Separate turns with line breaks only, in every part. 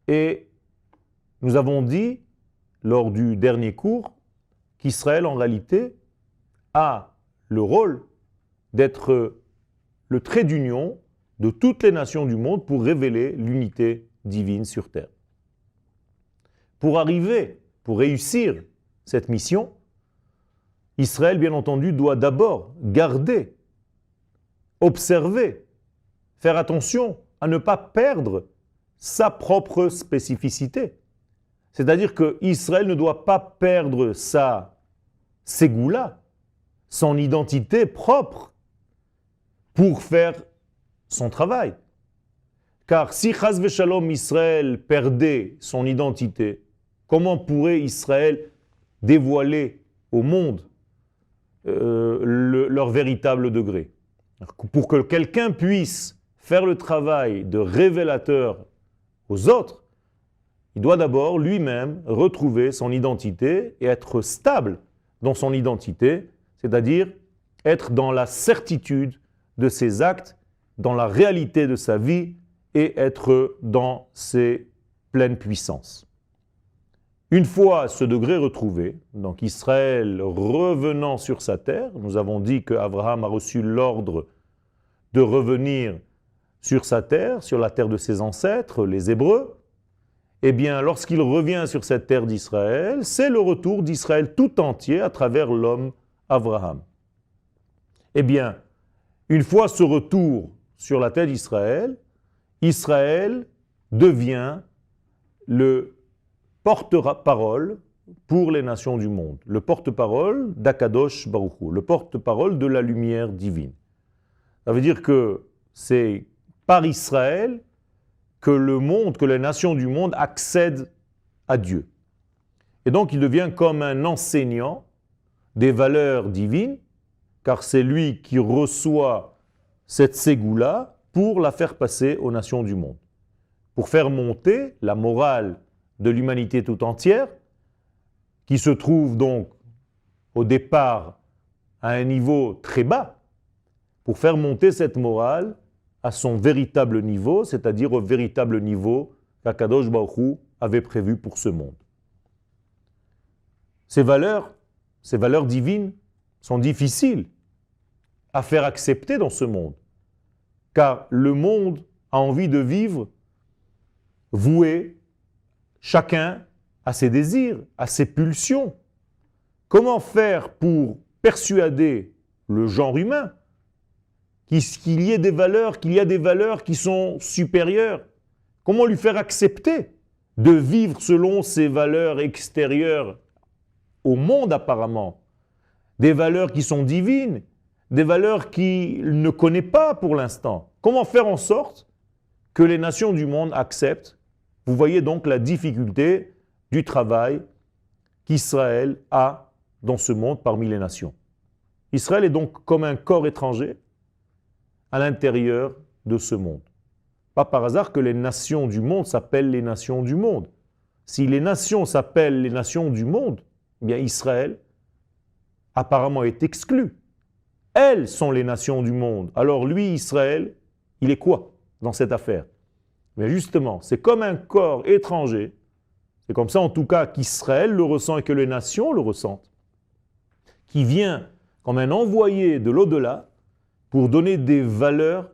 Et nous avons dit, lors du dernier cours, qu'Israël, en réalité, a le rôle d'être le trait d'union de toutes les nations du monde pour révéler l'unité divine sur terre. Pour arriver, pour réussir cette mission, Israël, bien entendu, doit d'abord garder, observer, faire attention à ne pas perdre sa propre spécificité. C'est-à-dire qu'Israël ne doit pas perdre sa ségoula, son identité propre, pour faire son travail. Car si Chas v'Shalom Israël perdait son identité, comment pourrait Israël dévoiler au monde leur véritable degré? Pour que quelqu'un puisse faire le travail de révélateur aux autres, il doit d'abord lui-même retrouver son identité et être stable dans son identité, c'est-à-dire être dans la certitude de ses actes, dans la réalité de sa vie et être dans ses pleines puissances. Une fois ce degré retrouvé, donc Israël revenant sur sa terre, nous avons dit qu'Abraham a reçu l'ordre de revenir sur sa terre, sur la terre de ses ancêtres, les Hébreux. Eh bien, lorsqu'il revient sur cette terre d'Israël, c'est le retour d'Israël tout entier à travers l'homme Abraham. Eh bien, une fois ce retour sur la terre d'Israël, Israël devient le porte-parole pour les nations du monde, le porte-parole d'Akadosh Baruch Hu, le porte-parole de la lumière divine. Ça veut dire que c'est par Israël que le monde, que les nations du monde accèdent à Dieu. Et donc il devient comme un enseignant des valeurs divines, car c'est lui qui reçoit cette ségoula pour la faire passer aux nations du monde. Pour faire monter la morale de l'humanité tout entière, qui se trouve donc au départ à un niveau très bas, pour faire monter cette morale à son véritable niveau, c'est-à-dire au véritable niveau qu'Akadosh Baruch Hu avait prévu pour ce monde. Ces valeurs divines sont difficiles à faire accepter dans ce monde, car le monde a envie de vivre voué, chacun à ses désirs, à ses pulsions. Comment faire pour persuader le genre humain qu'il y a des valeurs qui sont supérieures? Comment lui faire accepter de vivre selon ces valeurs extérieures au monde apparemment? Des valeurs qui sont divines, des valeurs qu'il ne connaît pas pour l'instant. Comment faire en sorte que les nations du monde acceptent? Vous voyez donc la difficulté du travail qu'Israël a dans ce monde parmi les nations. Israël est donc comme un corps étranger à l'intérieur de ce monde. Pas par hasard que les nations du monde s'appellent les nations du monde. Si les nations s'appellent les nations du monde, eh bien Israël apparemment est exclu. Elles sont les nations du monde. Alors lui, Israël, il est quoi dans cette affaire? Mais justement, c'est comme un corps étranger. C'est comme ça en tout cas qu'Israël le ressent et que les nations le ressentent. Qui vient comme un envoyé de l'au-delà pour donner des valeurs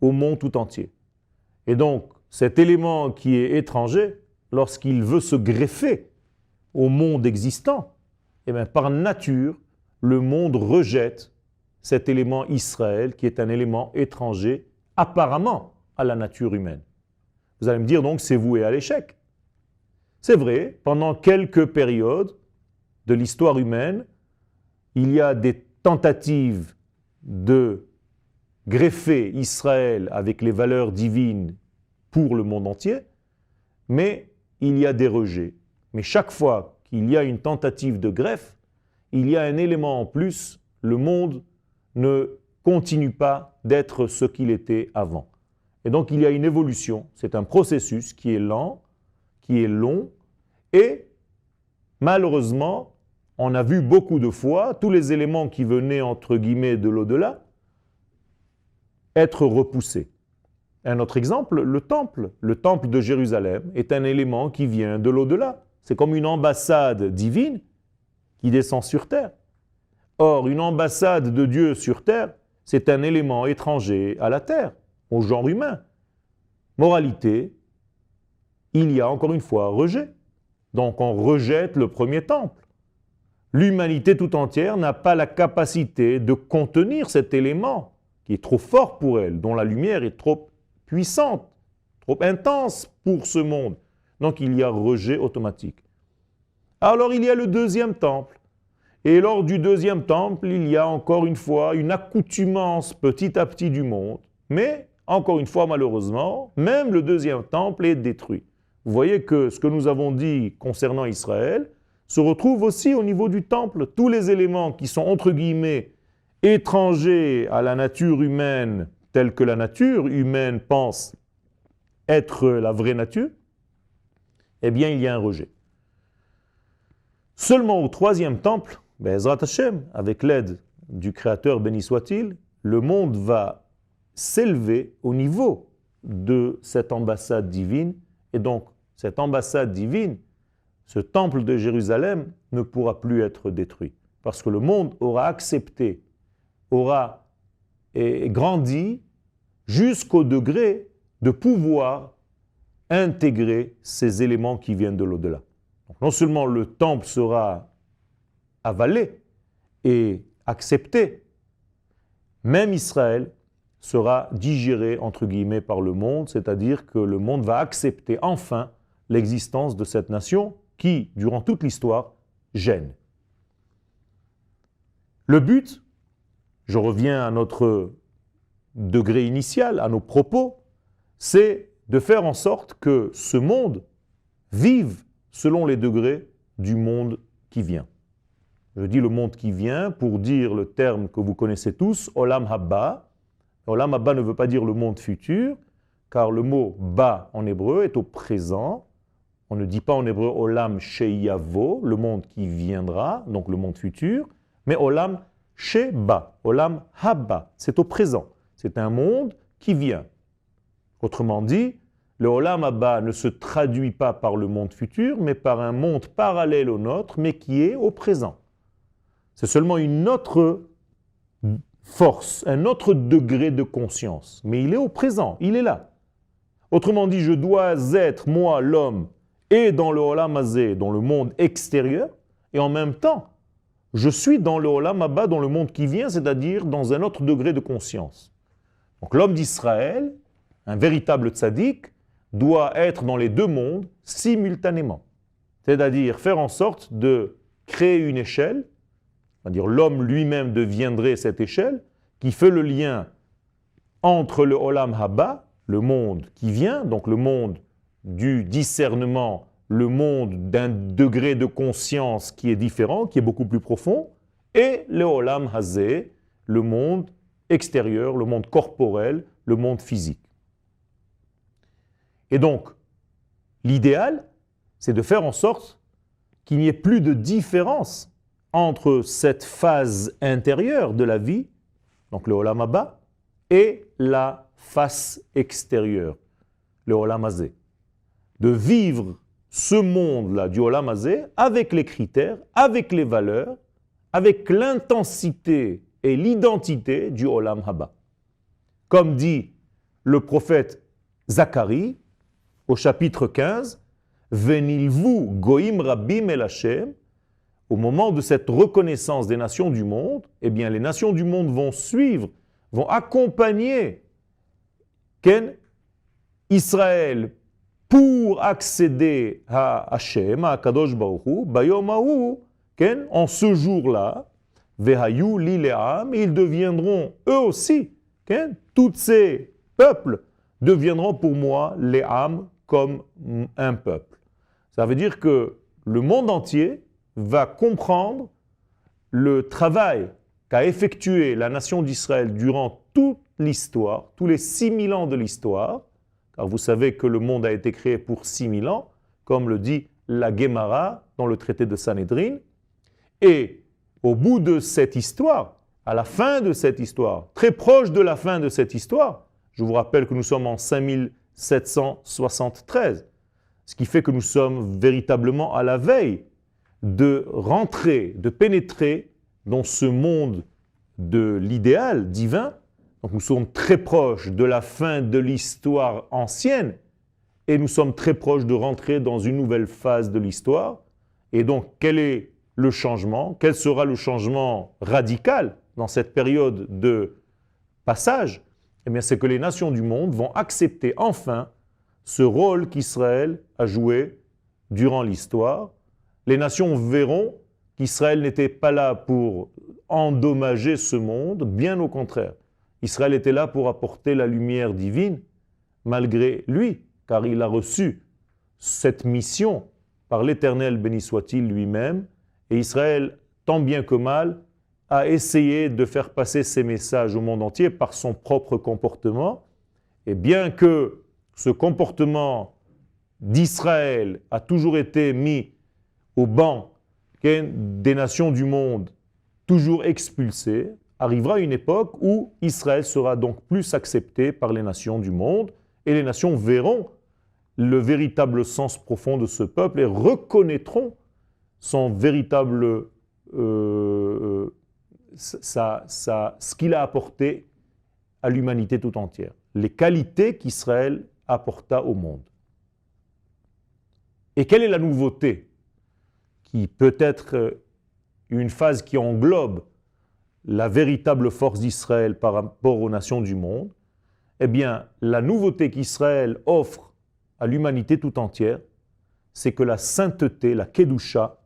au monde tout entier. Et donc, cet élément qui est étranger, lorsqu'il veut se greffer au monde existant, eh bien, par nature, le monde rejette cet élément Israël, qui est un élément étranger, apparemment, à la nature humaine. Vous allez me dire donc, c'est voué à l'échec. C'est vrai, pendant quelques périodes de l'histoire humaine, il y a des tentatives de greffer Israël avec les valeurs divines pour le monde entier, mais il y a des rejets. Mais chaque fois qu'il y a une tentative de greffe, il y a un élément en plus, le monde ne continue pas d'être ce qu'il était avant. Et donc il y a une évolution, c'est un processus qui est lent, qui est long, et malheureusement, on a vu beaucoup de fois tous les éléments qui venaient entre guillemets de l'au-delà être repoussés. Un autre exemple, le temple. Le temple de Jérusalem est un élément qui vient de l'au-delà. C'est comme une ambassade divine qui descend sur terre. Or, une ambassade de Dieu sur terre, c'est un élément étranger à la terre, au genre humain. Moralité, il y a encore une fois rejet. Donc on rejette le premier temple. L'humanité tout entière n'a pas la capacité de contenir cet élément qui est trop fort pour elle, dont la lumière est trop puissante, trop intense pour ce monde. Donc il y a rejet automatique. Alors il y a le deuxième temple. Et lors du deuxième temple, il y a encore une fois une accoutumance petit à petit du monde. Mais, encore une fois, malheureusement, même le deuxième temple est détruit. Vous voyez que ce que nous avons dit concernant Israël se retrouve aussi au niveau du temple. Tous les éléments qui sont, entre guillemets, étrangers à la nature humaine, tels que la nature humaine pense être la vraie nature, eh bien, il y a un rejet. Seulement au troisième temple, Be'ezrat Hashem, avec l'aide du Créateur béni soit-il, le monde va s'élever au niveau de cette ambassade divine. Et donc, cette ambassade divine, ce temple de Jérusalem, ne pourra plus être détruit. Parce que le monde aura accepté, aura grandi jusqu'au degré de pouvoir intégrer ces éléments qui viennent de l'au-delà. Donc, non seulement le temple sera avalé et accepté, même Israël sera digéré, entre guillemets, par le monde, c'est-à-dire que le monde va accepter enfin l'existence de cette nation qui, durant toute l'histoire, gêne. Le but, je reviens à notre degré initial, à nos propos, c'est de faire en sorte que ce monde vive selon les degrés du monde qui vient. Je dis le monde qui vient pour dire le terme que vous connaissez tous, Olam Haba. Olam Haba ne veut pas dire le monde futur, car le mot ba en hébreu est au présent. On ne dit pas en hébreu Olam Sheyavo, le monde qui viendra, donc le monde futur, mais Olam Sheba, Olam Haba, c'est au présent. C'est un monde qui vient. Autrement dit, le Olam Haba ne se traduit pas par le monde futur, mais par un monde parallèle au nôtre, mais qui est au présent. C'est seulement une autre force, un autre degré de conscience. Mais il est au présent, il est là. Autrement dit, je dois être, moi, l'homme, et dans le Olam Hazé, dans le monde extérieur, et en même temps, je suis dans le Olam Haba, dans le monde qui vient, c'est-à-dire dans un autre degré de conscience. Donc l'homme d'Israël, un véritable tzaddik, doit être dans les deux mondes simultanément. C'est-à-dire faire en sorte de créer une échelle, c'est-à-dire l'homme lui-même deviendrait cette échelle, qui fait le lien entre le Olam Haba, le monde qui vient, donc le monde du discernement, le monde d'un degré de conscience qui est différent, qui est beaucoup plus profond, et le Olam Hazé, le monde extérieur, le monde corporel, le monde physique. Et donc, l'idéal, c'est de faire en sorte qu'il n'y ait plus de différence entre cette phase intérieure de la vie, donc le Olam Haba, et la face extérieure, le Olam Hazé. De vivre ce monde-là du Olam Hazé avec les critères, avec les valeurs, avec l'intensité et l'identité du Olam Haba. Comme dit le prophète Zacharie au chapitre 15, « Venilvu goïm rabbim el Hashem » au moment de cette reconnaissance des nations du monde, eh bien les nations du monde vont suivre, vont accompagner Israël pour accéder à Hashem, à Kadosh Baruch Hu, Bayom Hahu, en ce jour-là, Vehayu li le'am, ils deviendront eux aussi, tous ces peuples deviendront pour moi les âmes comme un peuple. Ça veut dire que le monde entier va comprendre le travail qu'a effectué la nation d'Israël durant toute l'histoire, tous les 6000 ans de l'histoire, car vous savez que le monde a été créé pour 6000 ans, comme le dit la Gemara dans le traité de Sanhédrin, et au bout de cette histoire, à la fin de cette histoire, très proche de la fin de cette histoire, Je vous rappelle que nous sommes en 5773, ce qui fait que nous sommes véritablement à la veille de rentrer, de pénétrer dans ce monde de l'idéal divin. Donc nous sommes très proches de la fin de l'histoire ancienne et nous sommes très proches de rentrer dans une nouvelle phase de l'histoire. Et donc quel est le changement? Quel sera le changement radical dans cette période de passage? Eh bien, c'est que les nations du monde vont accepter enfin ce rôle qu'Israël a joué durant l'histoire. Les nations verront qu'Israël n'était pas là pour endommager ce monde, bien au contraire. Israël était là pour apporter la lumière divine, malgré lui, car il a reçu cette mission par l'Éternel, béni soit-il lui-même, et Israël, tant bien que mal, a essayé de faire passer ses messages au monde entier par son propre comportement, et bien que ce comportement d'Israël a toujours été mis au banc des nations du monde, toujours expulsées, arrivera une époque où Israël sera donc plus accepté par les nations du monde, et les nations verront le véritable sens profond de ce peuple et reconnaîtront son véritable ce qu'il a apporté à l'humanité tout entière, les qualités qu'Israël apporta au monde. Et quelle est la nouveauté qui peut être une phase qui englobe la véritable force d'Israël par rapport aux nations du monde? Eh bien, la nouveauté qu'Israël offre à l'humanité tout entière, c'est que la sainteté, la Kedusha,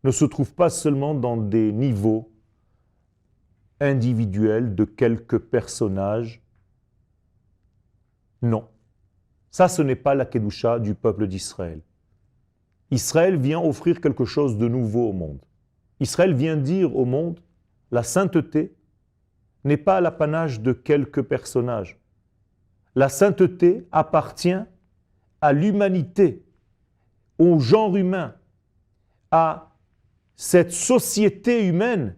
ne se trouve pas seulement dans des niveaux individuels de quelques personnages. Non. Ça, ce n'est pas la Kedusha du peuple d'Israël. Israël vient offrir quelque chose de nouveau au monde. Israël vient dire au monde, la sainteté n'est pas l'apanage de quelques personnages. La sainteté appartient à l'humanité, au genre humain, à cette société humaine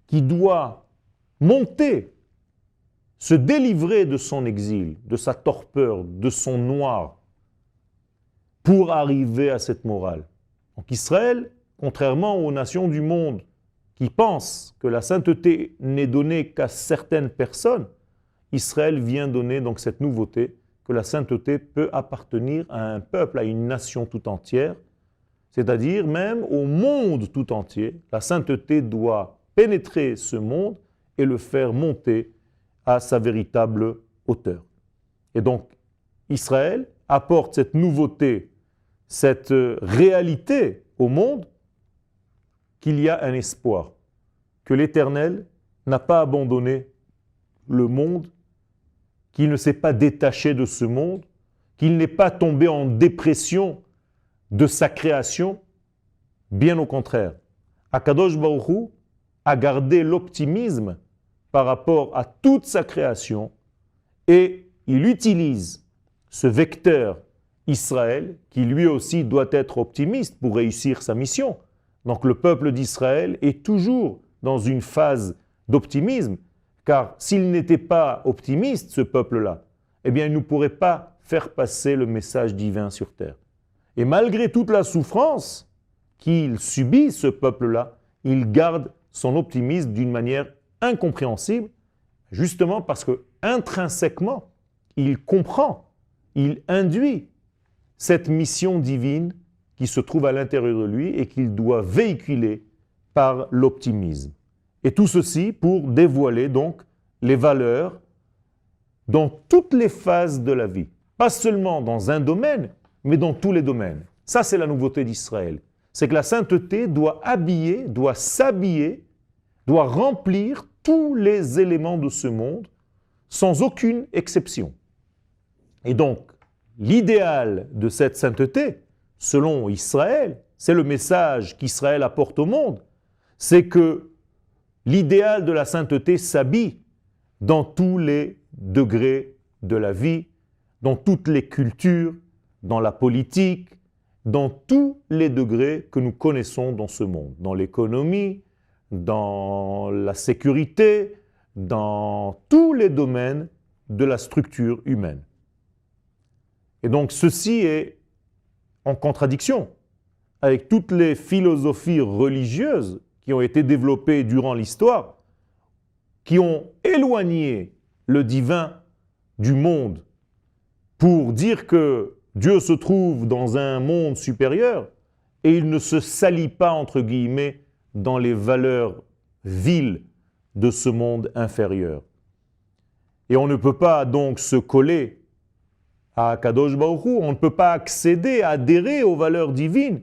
qui doit monter, se délivrer de son exil, de sa torpeur, de son noir, pour arriver à cette morale. Donc Israël, contrairement aux nations du monde qui pensent que la sainteté n'est donnée qu'à certaines personnes, Israël vient donner donc cette nouveauté que la sainteté peut appartenir à un peuple, à une nation tout entière, c'est-à-dire même au monde tout entier. La sainteté doit pénétrer ce monde et le faire monter à sa véritable hauteur. Et donc, Israël apporte cette nouveauté, cette réalité au monde, qu'il y a un espoir, que l'Éternel n'a pas abandonné le monde, qu'il ne s'est pas détaché de ce monde, qu'il n'est pas tombé en dépression de sa création, bien au contraire. Akadosh Baruch Hu a gardé l'optimisme par rapport à toute sa création et il utilise ce vecteur Israël qui lui aussi doit être optimiste pour réussir sa mission. Donc le peuple d'Israël est toujours dans une phase d'optimisme, car s'il n'était pas optimiste, ce peuple-là, eh bien il ne pourrait pas faire passer le message divin sur terre. Et malgré toute la souffrance qu'il subit, ce peuple-là, il garde son optimisme d'une manière incompréhensible, justement parce que intrinsèquement, il comprend, il induit cette mission divine qui se trouve à l'intérieur de lui et qu'il doit véhiculer par l'optimisme. Et tout ceci pour dévoiler donc les valeurs dans toutes les phases de la vie. Pas seulement dans un domaine, mais dans tous les domaines. Ça, c'est la nouveauté d'Israël. C'est que la sainteté doit habiller, doit s'habiller, doit remplir tous les éléments de ce monde, sans aucune exception. Et donc, l'idéal de cette sainteté, selon Israël, c'est le message qu'Israël apporte au monde, c'est que l'idéal de la sainteté s'habille dans tous les degrés de la vie, dans toutes les cultures, dans la politique, dans tous les degrés que nous connaissons dans ce monde, dans l'économie, dans la sécurité, dans tous les domaines de la structure humaine. Et donc ceci est en contradiction avec toutes les philosophies religieuses qui ont été développées durant l'histoire, qui ont éloigné le divin du monde pour dire que Dieu se trouve dans un monde supérieur et il ne se salit pas, entre guillemets, dans les valeurs viles de ce monde inférieur. Et on ne peut pas donc se coller à Kadosh Baruch Hu, on ne peut pas accéder, adhérer aux valeurs divines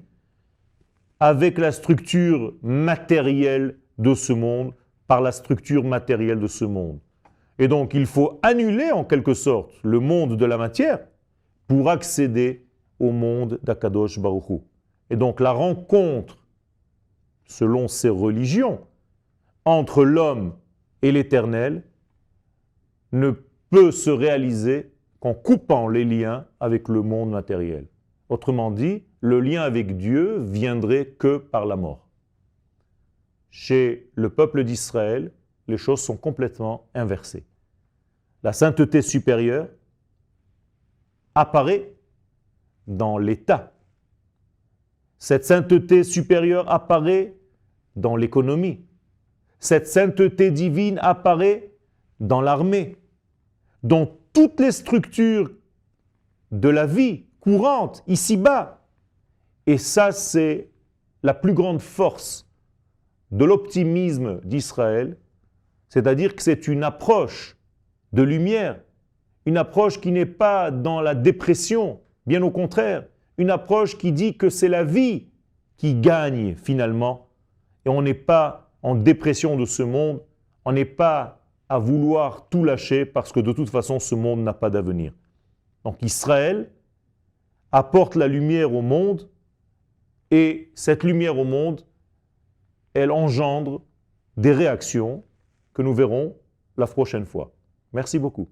avec la structure matérielle de ce monde, par la structure matérielle de ce monde. Et donc il faut annuler en quelque sorte le monde de la matière pour accéder au monde d'Akadosh Baruch Hu. Et donc la rencontre, selon ces religions, entre l'homme et l'Éternel ne peut se réaliser qu'en coupant les liens avec le monde matériel. Autrement dit, le lien avec Dieu viendrait que par la mort. Chez le peuple d'Israël, les choses sont complètement inversées. La sainteté supérieure apparaît dans l'État. Cette sainteté supérieure apparaît dans l'économie. Cette sainteté divine apparaît dans l'armée, dans toutes les structures de la vie courante, ici-bas. Et ça, c'est la plus grande force de l'optimisme d'Israël, c'est-à-dire que c'est une approche de lumière, une approche qui n'est pas dans la dépression, bien au contraire, une approche qui dit que c'est la vie qui gagne finalement, et on n'est pas en dépression de ce monde, on n'est pas à vouloir tout lâcher parce que de toute façon ce monde n'a pas d'avenir. Donc Israël apporte la lumière au monde et cette lumière au monde, elle engendre des réactions que nous verrons la prochaine fois. Merci beaucoup.